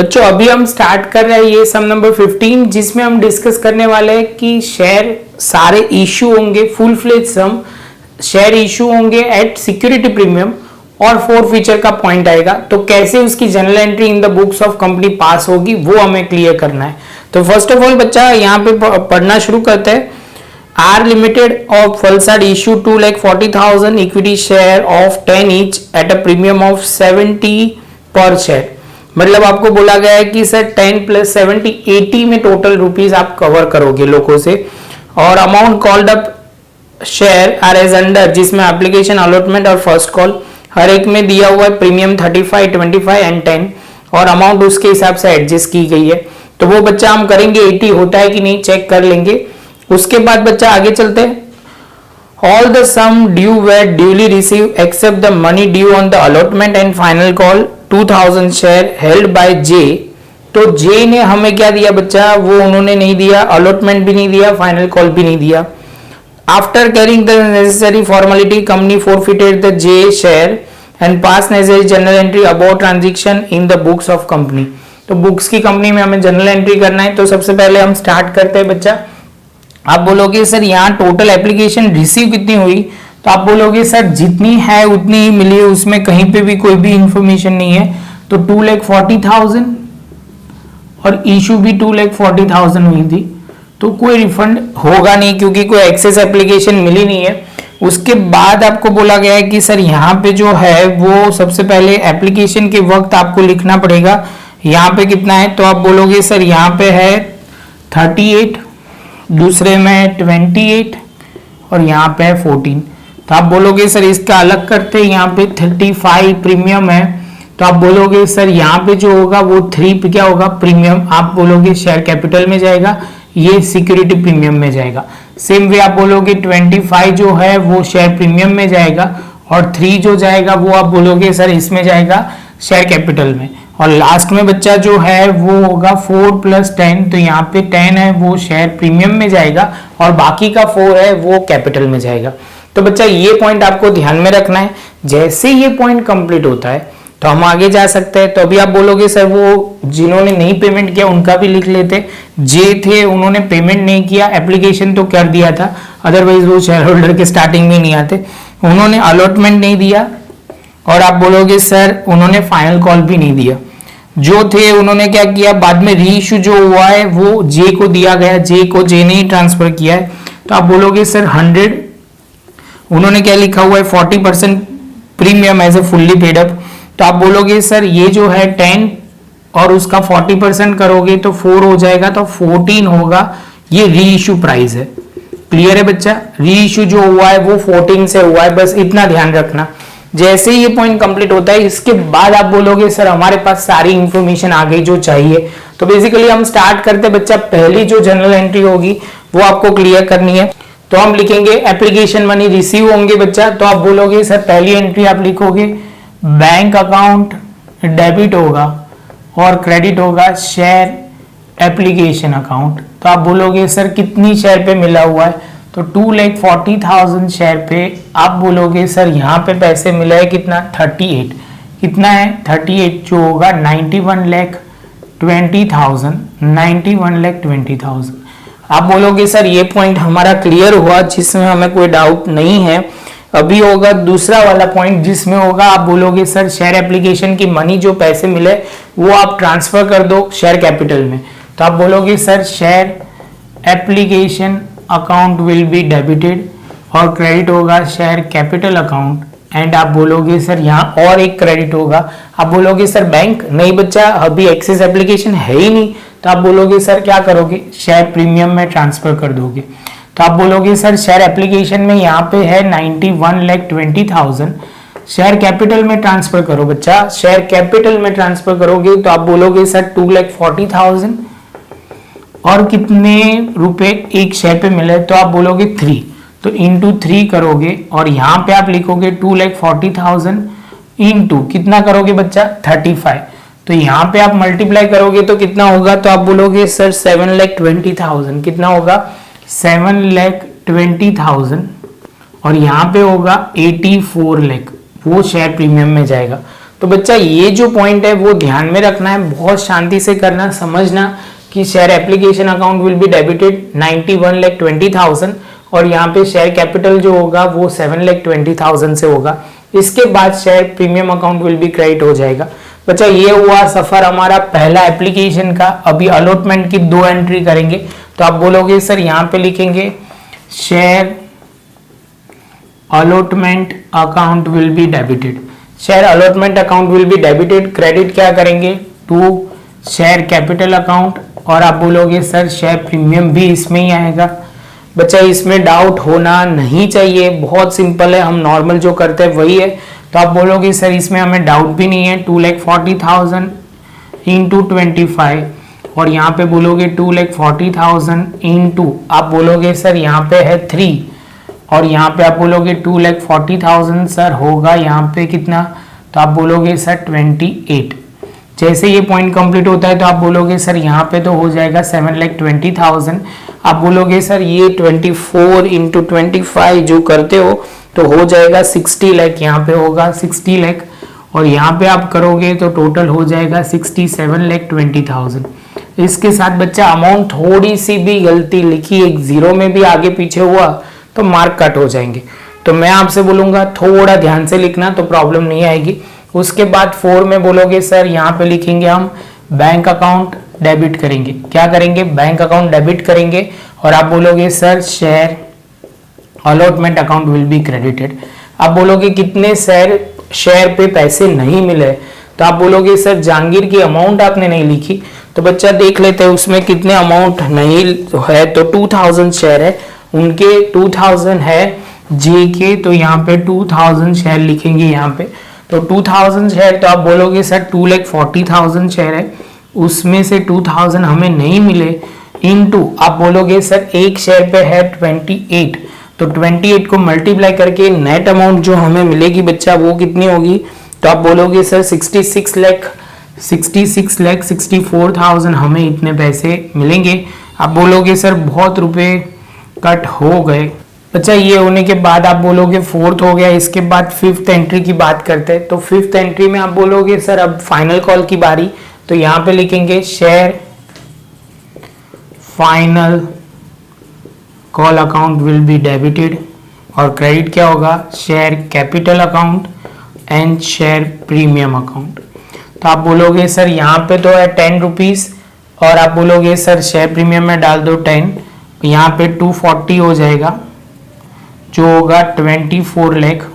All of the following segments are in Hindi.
बच्चों अभी हम स्टार्ट कर रहे हैं ये सम नंबर 15, जिसमें हम डिस्कस करने वाले हैं कि शेयर सारे इशू होंगे, full fledge some share issue होंगे एट सिक्योरिटी प्रीमियम और 4 फीचर का पॉइंट आएगा, तो कैसे उसकी journal entry in the books of company pass होगी वो हमें क्लियर करना है। तो फर्स्ट ऑफ ऑल बच्चा यहाँ पे पढ़ना शुरू करते हैं। R limited of Valsad issue 2,40,000 equity share of 10 each at a premium of 70 per share. मतलब आपको बोला गया है कि सर 10 + 70 80 में टोटल रुपीज आप कवर करोगे लोगों से, और amount called up share are as under, जिसमें एप्लीकेशन अलॉटमेंट और फर्स्ट कॉल हर एक में दिया हुआ है प्रीमियम 35, 25 एंड 10, और अमाउंट उसके हिसाब से एडजस्ट की गई है। तो वो बच्चा हम करेंगे 80 होता है कि नहीं चेक कर लेंगे। उसके बाद बच्चा आगे चलते हैं। All the sum due were duly received except the money due on the allotment and final call 2000 share held by J. तो जे ने हमें क्या दिया बच्चा, वो उन्होंने नहीं दिया, अलॉटमेंट भी नहीं दिया, फाइनल कॉल भी नहीं दिया। After carrying the necessary formality, company forfeited the J share and passed necessary journal entry about transaction in the books of company। तो बुक्स की कंपनी में हमें जनरल एंट्री करना है। तो सबसे पहले हम स्टार्ट करते हैं बच्चा। आप बोलोगे सर यहाँ टोटल एप्लीकेशन रिसीव कितनी हुई, तो आप बोलोगे सर जितनी है उतनी ही मिली है, उसमें कहीं पे भी कोई भी इंफॉर्मेशन नहीं है। तो 2,40,000 और इशू भी 2,40,000 हुई थी, तो कोई रिफंड होगा नहीं क्योंकि कोई एक्सेस एप्लीकेशन मिली नहीं है। उसके बाद आपको बोला गया है कि सर यहाँ पे जो है वो सबसे पहले एप्लीकेशन के वक्त आपको लिखना पड़ेगा यहाँ पे कितना है। तो आप बोलोगे सर यहाँ पे है 38, दूसरे में 28 और यहाँ पे है 14। तो आप बोलोगे सर इसका अलग करते हैं, यहाँ पे 35 प्रीमियम है, तो आप बोलोगे सर यहाँ पे जो होगा वो 3 पे क्या होगा प्रीमियम, आप बोलोगे शेयर कैपिटल में जाएगा, ये सिक्योरिटी प्रीमियम में जाएगा। सेम वे आप बोलोगे 25 जो है वो शेयर प्रीमियम में जाएगा, और 3 जो जाएगा वो आप बोलोगे सर इसमें जाएगा शेयर कैपिटल में, और लास्ट में बच्चा जो है वो होगा 4 + 10। तो यहाँ पे 10 है वो शेयर प्रीमियम में जाएगा और बाकी का 4 है वो कैपिटल में जाएगा। तो बच्चा ये पॉइंट आपको ध्यान में रखना है। जैसे ये पॉइंट कंप्लीट होता है तो हम आगे जा सकते हैं। तो अभी आप बोलोगे सर वो जिन्होंने नहीं पेमेंट किया उनका भी लिख लेते। जे थे उन्होंने पेमेंट नहीं किया, एप्लीकेशन तो कर दिया था, अदरवाइज वो शेयर होल्डर के स्टार्टिंग में नहीं आते। उन्होंने अलॉटमेंट नहीं दिया, और आप बोलोगे सर उन्होंने फाइनल कॉल भी नहीं दिया। जो थे उन्होंने क्या किया, बाद में री इशू जो हुआ है वो जे को दिया गया, जे ने ही ट्रांसफर किया है। तो आप बोलोगे सर 100, उन्होंने क्या लिखा हुआ है 40% premium as a fully paid up. तो आप बोलोगे सर ये जो है 10 और उसका 40% करोगे तो 4 हो जाएगा, तो 14 होगा, ये री इशू प्राइस है। क्लियर है बच्चा, री इशू जो हुआ है वो 14 से हुआ है, बस इतना ध्यान रखना। जैसे ये पॉइंट कंप्लीट होता है इसके बाद आप बोलोगे सर हमारे पास सारी इंफॉर्मेशन आ गई जो चाहिए। तो बेसिकली हम स्टार्ट करते बच्चा, पहली जो जनरल एंट्री होगी वो आपको क्लियर करनी है। तो हम लिखेंगे एप्लीकेशन मनी रिसीव होंगे बच्चा। तो आप बोलोगे सर पहली एंट्री आप लिखोगे बैंक अकाउंट डेबिट होगा और क्रेडिट होगा शेयर एप्लीकेशन अकाउंट। तो आप बोलोगे सर कितनी शेयर पे मिला हुआ है, तो 2,40,000 शेयर पे आप बोलोगे सर यहाँ पे पैसे मिला है कितना 38, कितना है 38 जो होगा 91,20,000, 91,20,000। आप बोलोगे सर ये पॉइंट हमारा क्लियर हुआ जिसमें हमें कोई डाउट नहीं है। अभी होगा दूसरा वाला पॉइंट जिसमें होगा आप बोलोगे सर शेयर एप्लीकेशन की मनी जो पैसे मिले वो आप ट्रांसफर कर दो शेयर कैपिटल में। तो आप बोलोगे sir share application account will be debited और क्रेडिट होगा शेयर कैपिटल अकाउंट, एंड आप बोलोगे सर यहाँ और एक क्रेडिट होगा। आप बोलोगे सर बैंक नहीं बच्चा, अभी एक्सेस एप्लीकेशन है ही नहीं, तो आप बोलोगे सर क्या करोगे शेयर प्रीमियम में ट्रांसफर कर दोगे। तो आप बोलोगे सर शेयर एप्लीकेशन में यहाँ पे है 91,20,000, शेयर कैपिटल में ट्रांसफर करो बच्चा, शेयर कैपिटल में ट्रांसफर करोगे तो आप बोलोगे सर 2,40,000 और कितने रुपए एक शेयर पे मिले, तो आप बोलोगे 3, तो इंटू 3 करोगे और यहाँ पे आप लिखोगे 2,40,000 इंटू कितना करोगे बच्चा 35। तो यहाँ पे आप मल्टीप्लाई करोगे तो कितना होगा, तो आप बोलोगे सर 7,20,000, कितना होगा 7,20,000 और यहाँ पे होगा 84 लाख, वो शेयर प्रीमियम में जाएगा। तो बच्चा ये जो पॉइंट है वो ध्यान में रखना है, बहुत शांति से करना, समझना कि share application account will be debited 91,20,000 और यहाँ पे शेयर कैपिटल जो होगा वो 7,20,000 से होगा। इसके बाद share premium account will be credit हो जाएगा। बच्चा ये हुआ सफर हमारा पहला एप्लीकेशन का। अभी अलॉटमेंट की 2 एंट्री करेंगे, तो आप बोलोगे सर यहाँ पे लिखेंगे share allotment account will be debited, share allotment account will be debited. Credit क्या करेंगे टू शेयर कैपिटल अकाउंट, और आप बोलोगे सर शेयर प्रीमियम भी इसमें ही आएगा। बच्चा इसमें डाउट होना नहीं चाहिए, बहुत सिंपल है, हम नॉर्मल जो करते हैं वही है। तो आप बोलोगे सर इसमें हमें डाउट भी नहीं है, 2,40,000 इंटू 25, और यहाँ पे बोलोगे 2,40,000 इंटू, आप बोलोगे सर यहाँ पे है 3, और यहाँ पे आप बोलोगे 2,40,000 सर होगा यहाँ पे कितना, तो आप बोलोगे सर 28। जैसे ये पॉइंट कंप्लीट होता है तो आप बोलोगे सर यहाँ पे तो हो जाएगा 7,20,000। आप बोलोगे सर ये 24 इंटू 25 जो करते हो तो हो जाएगा 60 लाख, यहाँ पे होगा 60 लाख, और यहाँ पे आप करोगे तो टोटल हो जाएगा 67,20,000। इसके साथ बच्चा अमाउंट थोड़ी सी भी गलती लिखी, एक जीरो में भी आगे पीछे हुआ तो मार्क कट हो जाएंगे। तो मैं आपसे बोलूंगा थोड़ा ध्यान से लिखना तो प्रॉब्लम नहीं आएगी। उसके बाद 4 में बोलोगे सर यहाँ पे लिखेंगे हम बैंक अकाउंट डेबिट करेंगे। क्या करेंगे? बैंक अकाउंट डेबिट करेंगे, और आप बोलोगे sir share allotment account will be credited. आप बोलोगे कितने शेयर पे पैसे नहीं मिले, तो आप बोलोगे सर जहांगीर की अमाउंट आपने नहीं लिखी, तो बच्चा देख लेते हैं उसमें कितने अमाउंट नहीं है। तो 2000 शेयर है, उनके 2000 है जे के, तो यहाँ पे 2000 शेयर लिखेंगे यहाँ पे। तो 2000 शेयर, तो आप बोलोगे सर 2,40,000 शेयर है, उसमें से 2000 हमें नहीं मिले, इनटू आप बोलोगे सर एक शेयर पे है 28, तो 28 को मल्टीप्लाई करके नेट अमाउंट जो हमें मिलेगी बच्चा वो कितनी होगी, तो आप बोलोगे सर 66,64,000 हमें इतने पैसे मिलेंगे। आप बोलोगे सर बहुत रुपए कट हो गए। बच्चा ये होने के बाद आप बोलोगे 4th हो गया। इसके बाद 5th एंट्री की बात करते हैं। तो 5th एंट्री में आप बोलोगे सर अब फाइनल कॉल की बारी, तो यहाँ पे लिखेंगे share final call account will be debited, और क्रेडिट क्या होगा? Share capital account and share premium account. तो आप बोलोगे सर यहाँ पे तो है 10 रुपीज, और आप बोलोगे सर शेयर प्रीमियम में डाल दो 10, यहाँ पे 240 हो जाएगा जो होगा 24 लाख,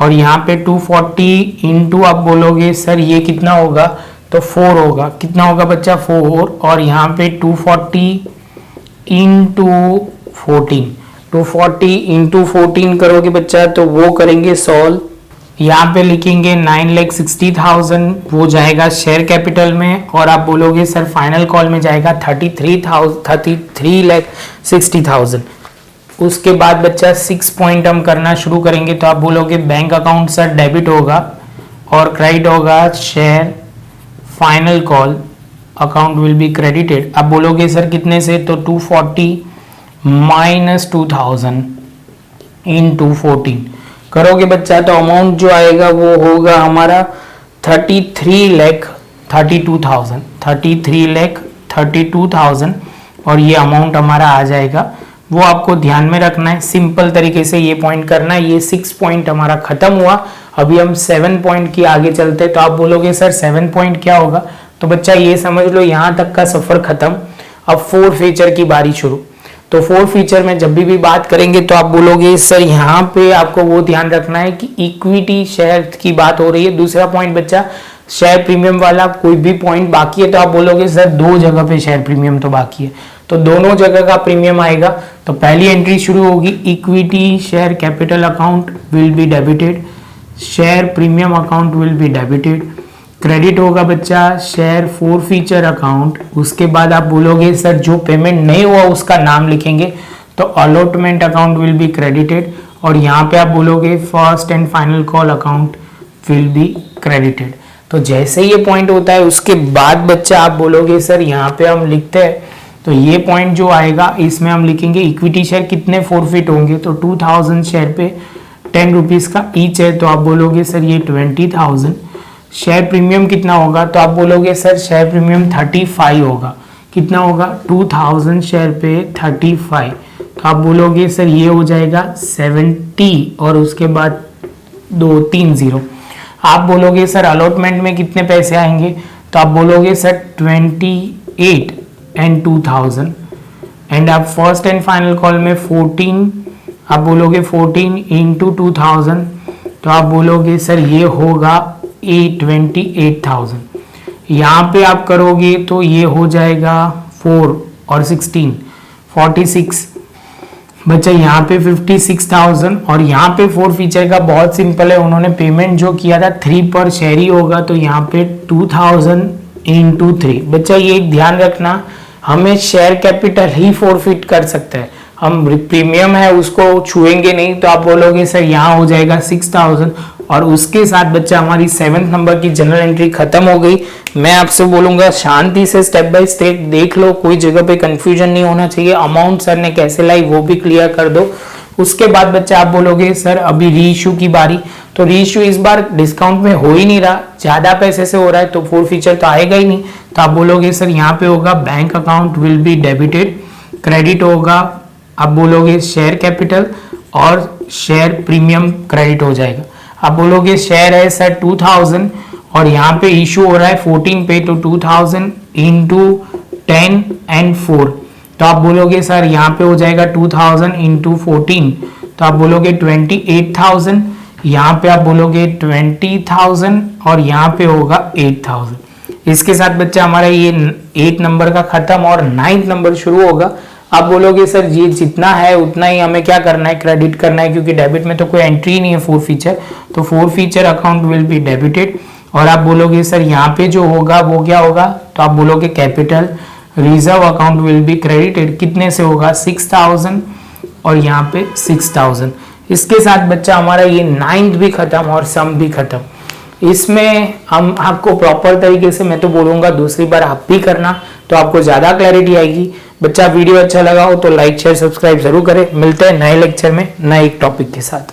और यहाँ पे 240 इंटू आप बोलोगे सर ये कितना होगा, तो 4 होगा। कितना होगा बच्चा? 4, और यहाँ पे 240 इंटू 14, 240 इंटू 14 करोगे बच्चा तो वो करेंगे सॉल्व। यहाँ पे लिखेंगे 9,60,000 वो जाएगा शेयर कैपिटल में, और आप बोलोगे सर फाइनल कॉल में जाएगा 33,60,000। उसके बाद बच्चा 6 पॉइंट हम करना शुरू करेंगे। तो आप बोलोगे बैंक अकाउंट सर डेबिट होगा और क्रेडिट होगा share final call account will be credited. आप बोलोगे सर कितने से, तो 240 माइनस 2000 इन 214 करोगे बच्चा तो अमाउंट जो आएगा वो होगा हमारा 33,32,000 और ये अमाउंट हमारा आ जाएगा। वो आपको ध्यान में रखना है, सिंपल तरीके से ये पॉइंट करना है। ये 6 पॉइंट हमारा खत्म हुआ, अभी हम 7 पॉइंट की आगे चलते हैं। तो आप बोलोगे सर 7 पॉइंट क्या होगा, तो बच्चा ये समझ लो यहाँ तक का सफर खत्म। अब 4 फीचर की बारी शुरू। तो 4 फीचर में जब भी बात करेंगे तो आप बोलोगे सर यहाँ पे आपको वो ध्यान रखना है कि इक्विटी शेयर की बात हो रही है। दूसरा पॉइंट बच्चा शेयर प्रीमियम वाला कोई भी पॉइंट बाकी है तो आप बोलोगे सर 2 जगह पे शेयर प्रीमियम तो बाकी है, तो दोनों जगह का प्रीमियम आएगा। तो पहली एंट्री शुरू होगी, equity share capital account will be debited, share premium account will be debited. Credit होगा बच्चा शेयर 4 फीचर अकाउंट। उसके बाद आप बोलोगे सर जो पेमेंट नहीं हुआ उसका नाम लिखेंगे, तो allotment account will be credited. और यहाँ पे आप बोलोगे first and final call account will be credited. तो जैसे ये पॉइंट होता है उसके बाद बच्चा आप बोलोगे सर यहाँ पे हम लिखते हैं, तो ये पॉइंट जो आएगा इसमें हम लिखेंगे इक्विटी शेयर कितने फॉरफिट होंगे, तो 2000 शेयर पे 10 रुपीज़ का ईच है, तो आप बोलोगे सर ये 20,000। शेयर प्रीमियम कितना होगा, तो आप बोलोगे सर शेयर प्रीमियम 35 होगा। कितना होगा, 2000 शेयर पे 35, तो आप बोलोगे सर ये हो जाएगा 70 और उसके बाद 230। आप बोलोगे सर अलॉटमेंट में कितने पैसे आएंगे, तो आप बोलोगे सर 28 एंड 2000। एंड आप फर्स्ट एंड फाइनल कॉल में 14, आप बोलोगे 14 इंटू 2000, तो आप बोलोगे सर ये होगा 28,000। यहाँ पे आप करोगे तो ये हो जाएगा 4 और 16 46। बच्चा यहाँ पे 56,000 और यहाँ पे 4 फीचर का बहुत सिंपल है, उन्होंने पेमेंट जो किया था 3 पर शेयर ही होगा, तो यहाँ पे 2000 इंटू 3। बच्चा ये ध्यान रखना, हमें शेयर कैपिटल ही फॉरफिट कर सकते हैं, हम प्रीमियम है उसको छुएंगे नहीं। तो आप बोलोगे सर यहाँ हो जाएगा 6000 और उसके साथ बच्चा हमारी 7th नंबर की जनरल एंट्री खत्म हो गई। मैं आपसे बोलूंगा शांति से स्टेप बाय स्टेप देख लो, कोई जगह पे कंफ्यूजन नहीं होना चाहिए। अमाउंट सर ने कैसे लाई वो भी क्लियर कर दो। उसके बाद बच्चा आप बोलोगे सर अभी री इशू की बारी, तो री इशू इस बार डिस्काउंट में हो ही नहीं रहा, ज्यादा पैसे से हो रहा है, तो 4 फीचर तो आएगा ही नहीं। तो आप बोलोगे सर यहाँ पे होगा bank account will be debited, credit होगा, आप बोलोगे शेयर कैपिटल और शेयर प्रीमियम क्रेडिट हो जाएगा। आप बोलोगे शेयर है सर 2000 और यहाँ पे इशू हो रहा है 14 पे, तो 2000 इंटू 10 एंड 4, तो आप बोलोगे सर यहाँ पे हो जाएगा 2000 इंटू 14, तो आप बोलोगे 28,000। यहाँ पे आप बोलोगे 20,000 और यहाँ पे होगा 8,000। इसके साथ बच्चा हमारा ये 8 नंबर का खत्म और 9th नंबर शुरू होगा। आप बोलोगे सर ये जितना है उतना ही हमें क्या करना है, क्रेडिट करना है, क्योंकि डेबिट में तो कोई एंट्री नहीं है 4 फीचर, तो 4 feature account will be debited. और आप बोलोगे सर यहाँ पे जो होगा वो क्या होगा, तो आप बोलोगे capital reserve account will be credited, कितने से होगा 6000 और यहाँ पे 6000। इसके साथ बच्चा हमारा ये 9th भी खत्म और सम भी खत्म। इसमें हम आपको प्रॉपर तरीके से, मैं तो बोलूंगा दूसरी बार आप भी करना, तो आपको ज्यादा क्लैरिटी आएगी। बच्चा वीडियो अच्छा लगा हो तो लाइक शेयर सब्सक्राइब जरूर करें। मिलते हैं नए लेक्चर में नए एक टॉपिक के साथ।